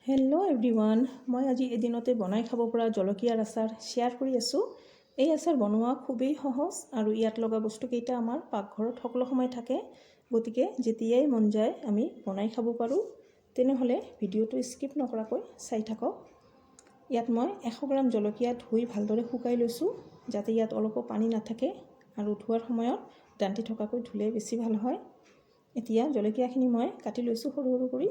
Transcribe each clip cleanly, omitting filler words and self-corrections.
Hello' everyone, মই আজি এদিনতে বনাই খাব পৰা জলকীয়াৰ আচাৰ শ্বেয়াৰ কৰি আছোঁ। এই আচাৰ বনোৱা খুবেই সহজ আৰু ইয়াত লগা বস্তুকেইটা আমাৰ পাকঘৰত সকলো সময় থাকে, গতিকে যেতিয়াই মন যায় আমি বনাই খাব পাৰোঁ। তেনেহ'লে ভিডিঅ'টো স্কিপ নকৰাকৈ চাই থাকক। ইয়াত মই 100 গ্ৰাম জলকীয়া ধুই ভালদৰে শুকাই লৈছোঁ, যাতে ইয়াত অলপো পানী নাথাকে আৰু ধোৱাৰ সময়ত ডাণ্টি থকাকৈ ধুলে বেছি ভাল হয়। এতিয়া জলকীয়াখিনি মই কাটি লৈছোঁ সৰু সৰু কৰি।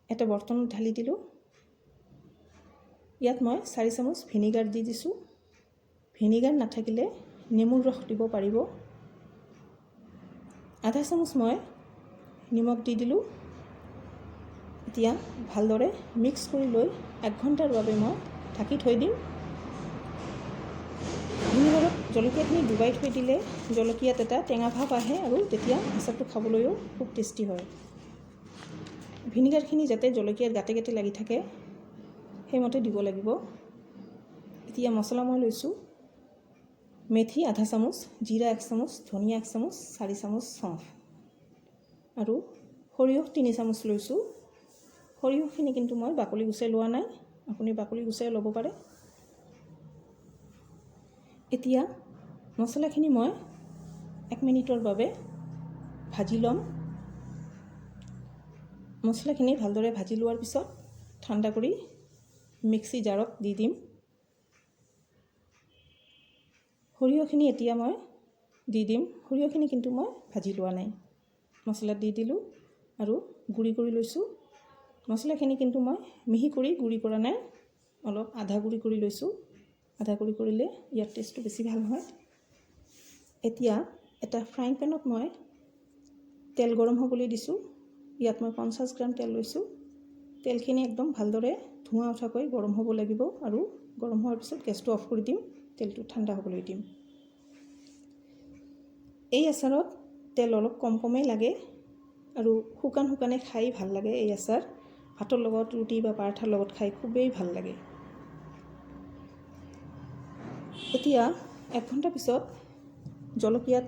এটা বৰ্তনত ঢালি দিলোঁ। ইয়াত মই 4 চামুচ ভিনেগাৰ দি দিছোঁ। ভিনেগাৰ নাথাকিলে নেমুৰ ৰস দিব পাৰিব। আধা চামুচ মই নিমখ দি দিলোঁ। এতিয়া ভালদৰে মিক্স কৰি লৈ 1 ঘণ্টাৰ বাবে মই ঢাকি থৈ দিম। ভিনেগাৰত জলকীয়াখিনি ডুবাই থৈ দিলে জলকীয়াত এটা টেঙা ভাৱ আহে আৰু তেতিয়া আচাৰটো খাবলৈও খুব টেষ্টি হয়। ভিনেগাৰখিনি যাতে জলকীয়াৰ গাতে গাতে লাগি থাকে সেইমতে দিব লাগিব। এতিয়া মছলা মই লৈছোঁ মেথি আধা চামুচ, জিৰা 1 চামুচ, ধনিয়া 1 চামুচ, 4 চামুচ চফ আৰু সৰিয়হ 3 চামুচ লৈছোঁ। সৰিয়হখিনি কিন্তু মই বাকলি গুচাই লোৱা নাই, আপুনি বাকলি গুচাই ল'ব পাৰে। এতিয়া মছলাখিনি মই 1 মিনিটৰ বাবে ভাজি ল'ম। মছলাখিনি ভালদৰে ভাজি লোৱাৰ পিছত ঠাণ্ডা কৰি মিক্সি জাৰত দি দিম। সৰিয়হখিনি এতিয়া মই দি দিম। সৰিয়হখিনি কিন্তু মই ভাজি লোৱা নাই, মছলাত দি দিলোঁ আৰু গুড়ি কৰি লৈছোঁ। মছলাখিনি কিন্তু মই মিহি কৰি গুড়ি কৰা নাই, অলপ আধা গুড়ি কৰি লৈছোঁ। আধা গুড়ি কৰিলে ইয়াৰ টেষ্টটো বেছি ভাল হয়। এতিয়া এটা ফ্ৰাইং পেনত মই তেল গৰম হ'বলৈ দিছোঁ। ইয়াত মই 50 গ্ৰাম তেল লৈছোঁ। তেলখিনি একদম ভালদৰে ধোঁৱা উঠাকৈ গৰম হ'ব লাগিব আৰু গৰম হোৱাৰ পিছত গেছটো অফ কৰি দিম, তেলটো ঠাণ্ডা হ'বলৈ দিম। এই আচাৰত তেল অলপ কমেই লাগে আৰু শুকানে খাই ভাল লাগে। এই আচাৰ ভাতৰ লগত, ৰুটি বা পৰাঠাৰ লগত খাই খুবেই ভাল লাগে। এতিয়া 1 ঘণ্টা পিছত জলকীয়াত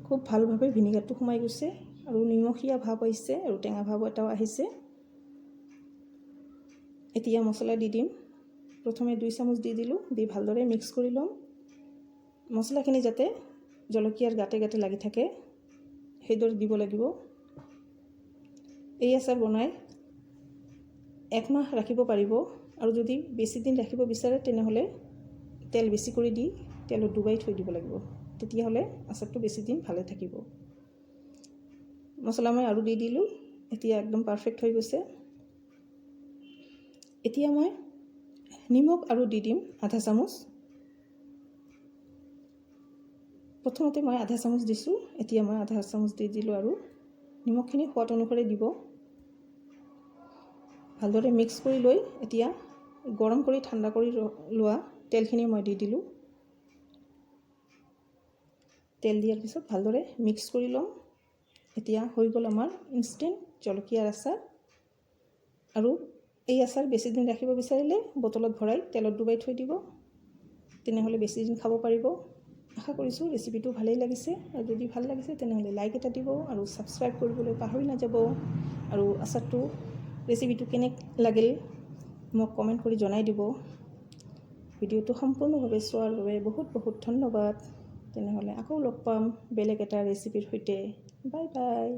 খুব ভালভাৱে ভিনেগাৰটো সোমাই গৈছে আৰু নিমখীয়া ভাৱ আহিছে আৰু টেঙা ভাৱ এটাও আহিছে। এতিয়া মছলা দি দিম। প্ৰথমে 2 চামুচ দি দিলোঁ, দি ভালদৰে মিক্স কৰি ল'ম। মছলাখিনি যাতে জলকীয়াৰ গাতে গাতে লাগি থাকে সেইদৰে দিব লাগিব। এই আচাৰ বনাই 1 মাহ ৰাখিব পাৰিব আৰু যদি বেছি দিন ৰাখিব বিচাৰে তেনেহ'লে তেল বেছি কৰি দি তেলত ডুবাই থৈ দিব লাগিব, তেতিয়াহ'লে আচাৰটো বেছি দিন ভালে থাকিব। মছলা মই আৰু দি দিলোঁ। এতিয়া একদম পাৰফেক্ট হৈ গৈছে। এতিয়া মই নিমখ আৰু দি দিম আধা চামুচ। প্ৰথমতে মই আধা চামুচ দিছোঁ, এতিয়া মই আধা চামুচ দি দিলোঁ আৰু নিমখখিনি সোৱাদ অনুসৰি দিব। ভালদৰে মিক্স কৰি লৈ এতিয়া গৰম কৰি ঠাণ্ডা কৰি লোৱা তেলখিনি মই দি দিলোঁ। তেল দিয়াৰ পিছত ভালদৰে মিক্স কৰি ল'ম। এতিয়া হৈ গ'ল আমাৰ ইনষ্টেণ্ট জলকীয়াৰ আচাৰ। আৰু এই আচাৰ বেছি দিন ৰাখিব বিচাৰিলে বটলত ভৰাই তেলত ডুবাই থৈ দিব, তেনেহ'লে বেছি দিন খাব পাৰিব। আশা কৰিছোঁ ৰেচিপিটো ভালেই লাগিছে, আৰু যদি ভাল লাগিছে তেনেহ'লে লাইক এটা দিব আৰু ছাবস্ক্ৰাইব কৰিবলৈ পাহৰি নাযাব। আৰু আচাৰটো ৰেচিপিটো কেনে লাগিল মোক কমেণ্ট কৰি জনাই দিব। ভিডিঅ'টো সম্পূৰ্ণভাৱে চোৱাৰ বাবে বহুত বহুত ধন্যবাদ। তেনেহ'লে আকৌ লগ পাম বেলেগ এটা ৰেচিপিৰ সৈতে। Bye bye.